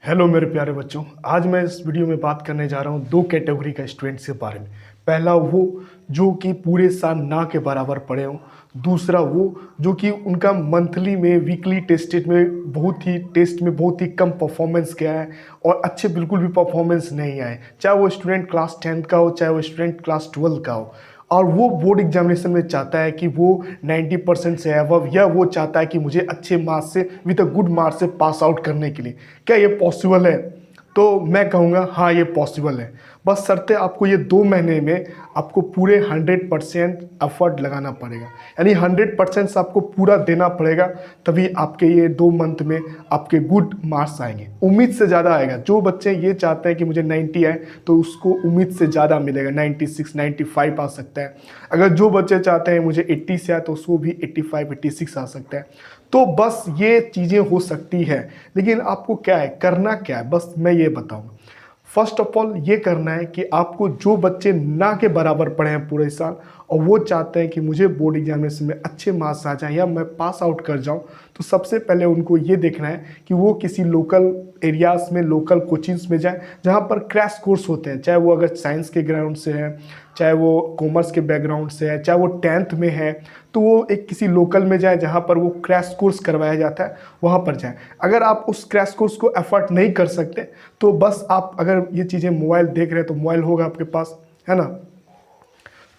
Hello मेरे प्यारे बच्चों। आज मैं इस वीडियो में बात करने जा रहा हूँ दो कैटेगरी का स्टूडेंट्स के बारे में। पहला वो जो कि पूरे साल ना के बराबर पढ़े हों। दूसरा वो जो कि उनका मंथली में वीकली टेस्ट में बहुत ही कम परफॉर्मेंस गया है और अच्छे बिल्कुल भी परफॉर्मेंस नहीं आए, चाहे वो स्टूडेंट क्लास 10th का हो, चाहे वो स्टूडेंट क्लास 12 का हो। और वो बोर्ड एग्जामिनेशन में चाहता है कि वो 90% से अबव, या वो चाहता है कि मुझे अच्छे मार्क्स से विद अ गुड मार्क्स से पास आउट करने के लिए। क्या ये पॉसिबल है? तो मैं कहूँगा हाँ, ये पॉसिबल है। बस शर्त है आपको ये 2 महीने में आपको पूरे 100% एफर्ट लगाना पड़ेगा, यानी 100% से आपको पूरा देना पड़ेगा, तभी आपके ये 2 मंथ में आपके गुड मार्क्स आएंगे। उम्मीद से ज़्यादा आएगा। जो बच्चे ये चाहते हैं कि मुझे 90 आए तो उसको उम्मीद से ज़्यादा मिलेगा, 96 95 आ सकता है। अगर जो बच्चे चाहते हैं मुझे 80 से आए तो उसको भी 85 86 आ सकता है। तो बस ये चीज़ें हो सकती है, लेकिन आपको क्या है, करना क्या है, बस मैं ये बताऊँ। फर्स्ट ऑफ ऑल ये करना है कि आपको, जो बच्चे ना के बराबर पढ़े हैं पूरे साल और वो चाहते हैं कि मुझे बोर्ड एग्जामिनेशन में अच्छे मार्क्स आ जाएं या मैं पास आउट कर जाऊं, तो सबसे पहले उनको ये देखना है कि वो किसी लोकल एरियाज़ में, लोकल कोचिंग्स में जाएं जहां पर क्रैश कोर्स होते हैं। चाहे वो अगर साइंस के ग्राउंड से है, चाहे वो कॉमर्स के बैकग्राउंड से है, चाहे वो 10th में है, तो वो एक किसी लोकल में जाए जहाँ पर वो क्रैश कोर्स करवाया जाता है, वहाँ पर जाएं। अगर आप उस क्रैश कोर्स को एफर्ट नहीं कर सकते तो बस आप, अगर ये चीज़ें मोबाइल देख रहे हैं तो मोबाइल होगा आपके पास, है ना।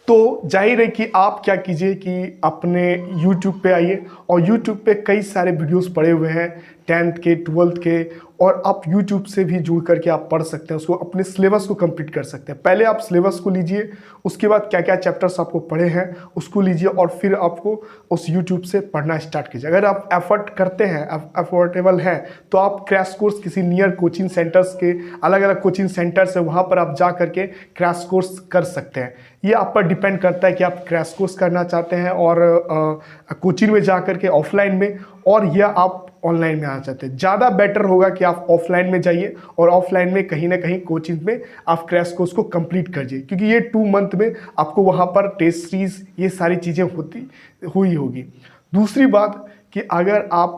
तो जाहिर है कि आप क्या कीजिए कि अपने YouTube पे आइए, और YouTube पे कई सारे वीडियोस पड़े हुए हैं 10th के, 12th के, और आप YouTube से भी जुड़ करके आप पढ़ सकते हैं, उसको अपने सिलेबस को कंप्लीट कर सकते हैं। पहले आप सिलेबस को लीजिए, उसके बाद क्या क्या चैप्टर्स आपको पढ़े हैं उसको लीजिए, और फिर आपको उस YouTube से पढ़ना स्टार्ट कीजिए। अगर आप एफर्ट करते हैं, अफोर्डेबल हैं, तो आप क्रैश कोर्स किसी नियर कोचिंग सेंटर्स के, अलग अलग कोचिंग सेंटर्स है वहाँ पर आप जा करके क्रैश कोर्स कर सकते हैं। ये आप पर डिपेंड करता है कि आप क्रैश कोर्स करना चाहते हैं और कोचिंग में जा करके ऑफलाइन में, और या आप ऑनलाइन में आना चाहते हैं। ज़्यादा बेटर होगा कि आप ऑफलाइन में जाइए और ऑफलाइन में कहीं ना कहीं कोचिंग में आप क्रैश कोर्स को कंप्लीट करिए, क्योंकि ये 2 मंथ में आपको वहाँ पर टेस्ट सीरीज, ये सारी चीज़ें हुई होगी। दूसरी बात कि अगर आप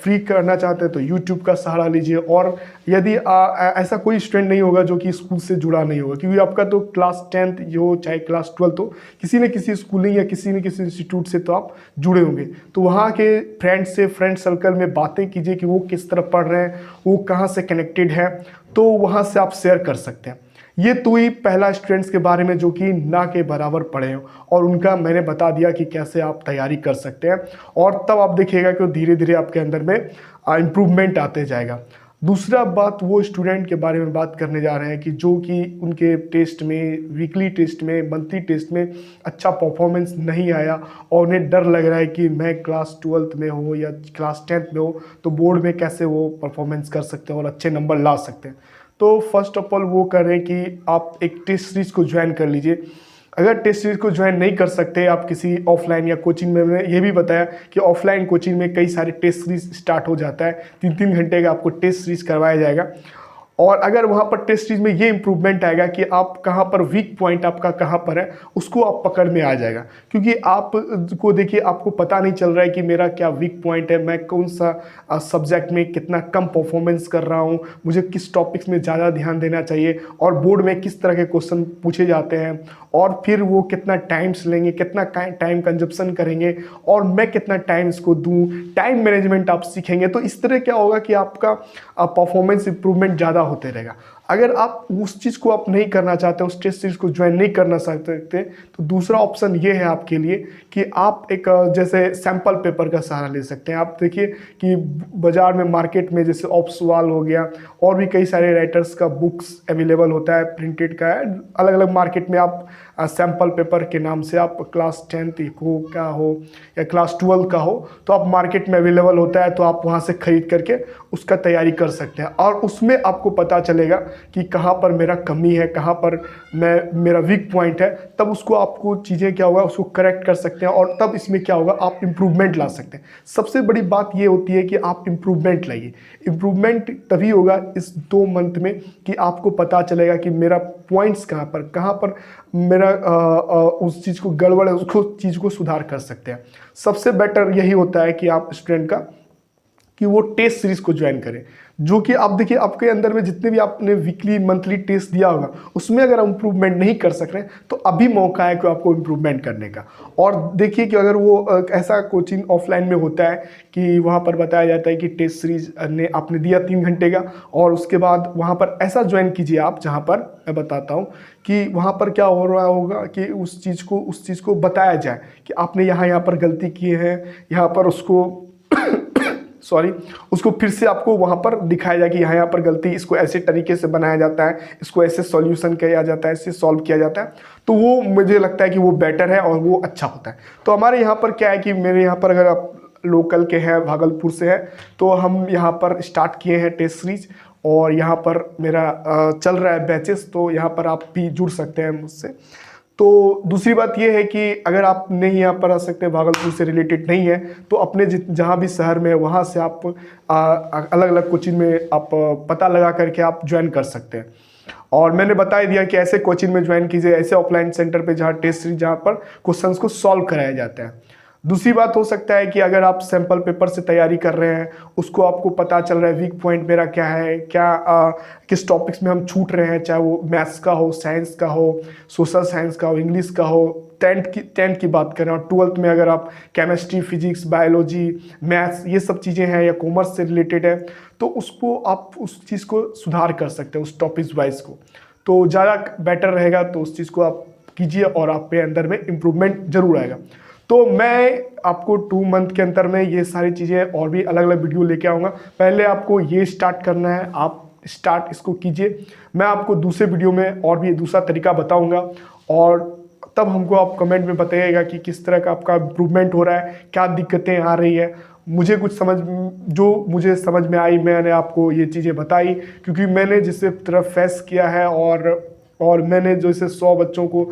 फ्री करना चाहते हैं तो YouTube का सहारा लीजिए, और यदि ऐसा कोई स्टूडेंट नहीं होगा जो कि स्कूल से जुड़ा नहीं होगा, क्योंकि आपका तो क्लास 10th हो चाहे क्लास 12th हो, किसी न किसी स्कूलिंग या किसी न किसी इंस्टीट्यूट से तो आप जुड़े होंगे। तो वहाँ के फ्रेंड से, फ्रेंड सर्कल में बातें कीजिए कि वो किस तरह पढ़ रहे हैं, वो कहाँ से कनेक्टेड है, तो वहाँ से आप शेयर कर सकते हैं। ये तो ही पहला स्टूडेंट्स के बारे में जो कि ना के बराबर पढ़े हो, और उनका मैंने बता दिया कि कैसे आप तैयारी कर सकते हैं, और तब आप देखिएगा कि धीरे धीरे आपके अंदर में इम्प्रूवमेंट आते जाएगा। दूसरा बात, वो स्टूडेंट के बारे में बात करने जा रहे हैं कि जो कि उनके टेस्ट में, वीकली टेस्ट में, मंथली टेस्ट में अच्छा परफॉर्मेंस नहीं आया, और उन्हें डर लग रहा है कि मैं क्लास 12th में हो या क्लास 10th में हो तो बोर्ड में कैसे वो परफॉर्मेंस कर सकते हैं और अच्छे नंबर ला सकते हैं। तो फर्स्ट ऑफ ऑल वो कर रहे हैं कि आप एक टेस्ट सीरीज को ज्वाइन कर लीजिए। अगर टेस्ट सीरीज को ज्वाइन नहीं कर सकते आप किसी ऑफलाइन या कोचिंग में, मैंने ये भी बताया कि ऑफलाइन कोचिंग में कई सारे टेस्ट सीरीज स्टार्ट हो जाता है, 3 3 घंटे का आपको टेस्ट सीरीज करवाया जाएगा। और अगर वहाँ पर टेस्ट सीरीज में ये इंप्रूवमेंट आएगा कि आप कहाँ पर वीक पॉइंट आपका कहाँ पर है, उसको आप पकड़ में आ जाएगा। क्योंकि आप को देखिए, आपको पता नहीं चल रहा है कि मेरा क्या वीक पॉइंट है, मैं कौन सा सब्जेक्ट में कितना कम परफॉर्मेंस कर रहा हूँ, मुझे किस टॉपिक्स में ज़्यादा ध्यान देना चाहिए, और बोर्ड में किस तरह के क्वेश्चन पूछे जाते हैं, और फिर वो कितना टाइम्स लेंगे, कितना टाइम कंजप्शन करेंगे, और मैं कितना टाइम इसको दूँ, टाइम मैनेजमेंट आप सीखेंगे। तो इस तरह क्या होगा कि आपका परफॉर्मेंस इंप्रूवमेंट ज़्यादा होते रहेगा। अगर आप उस चीज़ को आप नहीं करना चाहते, उस टेस्ट सीरीज को ज्वाइन नहीं करना चाहते, तो दूसरा ऑप्शन ये है आपके लिए कि आप एक जैसे सैम्पल पेपर का सहारा ले सकते हैं। आप देखिए कि बाज़ार में, मार्केट में, जैसे ऑप्सवाल हो गया, और भी कई सारे राइटर्स का बुक्स अवेलेबल होता है, प्रिंटेड का है, अलग अलग मार्केट में। आप सैम्पल पेपर के नाम से आप क्लास 10th का हो या क्लास 12 का हो, तो आप मार्केट में अवेलेबल होता है, तो आप वहाँ से ख़रीद करके उसका तैयारी कर सकते हैं, और उसमें आपको पता चलेगा कि कहाँ पर मेरा कमी है, कहाँ पर मेरा वीक पॉइंट है। तब उसको, आपको चीज़ें क्या होगा, उसको करेक्ट कर सकते हैं, और तब इसमें क्या होगा, आप इम्प्रूवमेंट ला सकते हैं। सबसे बड़ी बात ये होती है कि आप इम्प्रूवमेंट लाइए। इम्प्रूवमेंट तभी होगा इस 2 मंथ में कि आपको पता चलेगा कि मेरा पॉइंट्स कहाँ पर मेरा उस चीज़ को गड़बड़ है, उसको चीज़ को सुधार कर सकते हैं। सबसे बेटर यही होता है कि आप स्टूडेंट का कि वो टेस्ट सीरीज को ज्वाइन करें, जो कि आप देखिए आपके अंदर में जितने भी आपने वीकली मंथली टेस्ट दिया होगा उसमें अगर आप इंप्रूवमेंट नहीं कर सक रहे हैं तो अभी मौका है कि आपको इंप्रूवमेंट करने का। और देखिए कि अगर वो ऐसा कोचिंग ऑफलाइन में होता है कि वहाँ पर बताया जाता है कि टेस्ट सीरीज ने आपने दिया 3 घंटे का, और उसके बाद वहाँ पर ऐसा ज्वाइन कीजिए आप जहाँ पर मैं बताता हूँ कि वहाँ पर क्या हो रहा होगा कि उस चीज़ को बताया जाए कि आपने यहाँ पर गलती की है, यहाँ पर उसको सॉरी उसको फिर से आपको वहाँ पर दिखाया जाए कि यहाँ पर गलती, इसको ऐसे तरीके से बनाया जाता है, इसको ऐसे सॉल्यूशन किया जाता है, ऐसे सॉल्व किया जाता है। तो वो मुझे लगता है कि वो बेटर है और वो अच्छा होता है। तो हमारे यहाँ पर क्या है कि मेरे यहाँ पर अगर आप लोकल के हैं, भागलपुर से है, तो हम यहाँ पर स्टार्ट किए हैं टेस्ट सीरीज, और यहाँ पर मेरा चल रहा है बैचेस, तो यहाँ पर आप भी जुड़ सकते हैं मुझसे। तो दूसरी बात यह है कि अगर आप नहीं यहाँ पर आ सकते, भागलपुर से रिलेटेड नहीं है, तो अपने जहाँ भी शहर में है वहाँ से आप अलग अलग कोचिंग में आप पता लगा करके आप ज्वाइन कर सकते हैं। और मैंने बता ही दिया कि ऐसे कोचिंग में ज्वाइन कीजिए, ऐसे ऑफलाइन सेंटर पे जहाँ टेस्ट सीरीज, जहाँ पर क्वेश्चंस को सॉल्व कराया जाता है। दूसरी बात हो सकता है कि अगर आप सैम्पल पेपर से तैयारी कर रहे हैं, उसको आपको पता चल रहा है वीक पॉइंट मेरा क्या है, किस टॉपिक्स में हम छूट रहे हैं, चाहे वो मैथ्स का हो, साइंस का हो, सोशल साइंस का हो, इंग्लिश का हो, टेंथ की बात करें, और ट्वेल्थ में अगर आप केमिस्ट्री, फिजिक्स, बायोलॉजी, मैथ्स ये सब चीज़ें हैं या कॉमर्स से रिलेटेड है, तो उसको आप उस चीज़ को सुधार कर सकते हैं, उस टॉपिक्स वाइज को। तो ज़्यादा बेटर रहेगा, तो उस चीज़ को आप कीजिए और आप पे अंदर में इम्प्रूवमेंट जरूर आएगा। तो मैं आपको 2 मंथ के अंदर में ये सारी चीज़ें और भी अलग अलग वीडियो लेके आऊँगा। पहले आपको ये स्टार्ट करना है, आप स्टार्ट इसको कीजिए। मैं आपको दूसरे वीडियो में और भी दूसरा तरीका बताऊँगा, और तब हमको आप कमेंट में बताइएगा कि किस तरह का आपका इम्प्रूवमेंट हो रहा है, क्या दिक्कतें आ रही है। मुझे मुझे समझ में आई, मैंने आपको ये चीज़ें बताई, क्योंकि मैंने जिससे तरफ फेस किया है, और मैंने जैसे 100 बच्चों को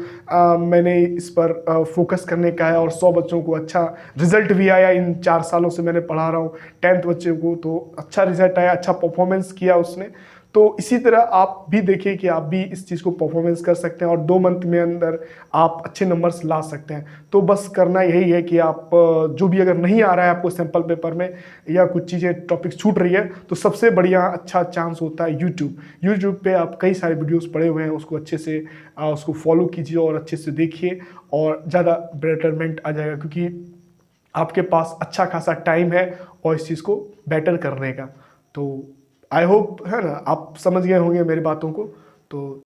मैंने इस पर फोकस करने का है, और 100 बच्चों को अच्छा रिजल्ट भी आया। इन 4 सालों से मैंने पढ़ा रहा हूँ 10th बच्चे को, तो अच्छा रिजल्ट आया, अच्छा परफॉर्मेंस किया उसने। तो इसी तरह आप भी देखिए कि आप भी इस चीज़ को परफॉर्मेंस कर सकते हैं, और 2 मंथ में अंदर आप अच्छे नंबर्स ला सकते हैं। तो बस करना यही है कि आप जो भी अगर नहीं आ रहा है आपको सैम्पल पेपर में, या कुछ चीज़ें टॉपिक छूट रही है, तो सबसे बढ़िया अच्छा चांस होता है यूट्यूब पे आप कई सारे वीडियोस पड़े हुए हैं, उसको अच्छे से उसको फॉलो कीजिए और अच्छे से देखिए, और ज़्यादा बेटरमेंट आ जाएगा, क्योंकि आपके पास अच्छा खासा टाइम है और इस चीज़ को बेटर करने का। तो आई होप है ना, आप समझ गए होंगे मेरी बातों को। तो